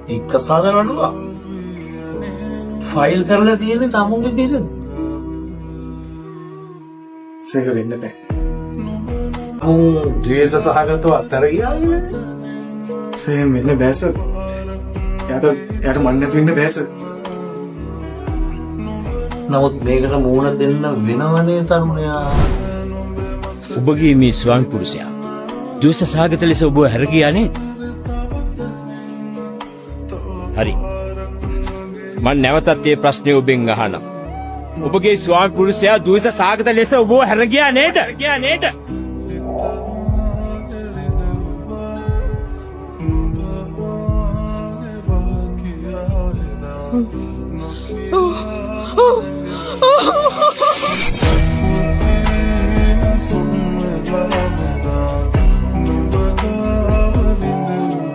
ඉක්කසාර නඩුවක්. ෆයිල් කරලා තියෙන්නේ තමුන්ගේ බිරිඳ. සේක වෙන්න බෑ. ද්වේෂ සහගතව අතර ගියානේ. සේම වෙන්න බෑ සර්. යාට මන් නැති වෙන්න බෑ සර්. නමුත් මේකට මූණ දෙන්න වෙනවනේ තරුණයා. ඔබගේ මේ ස්වාමි පුරුෂයා ද්වේෂ සහගත ලෙස ඔබව හැර ගියා නේද? හරි. මම නැවතත් මේ ප්‍රශ්නේ ඔබෙන් අහනවා. ඔබගේ ස්වාමි පුරුෂයා ද්වේෂ සහගත ලෙස ඔබව හැර ගියා නේද? Oh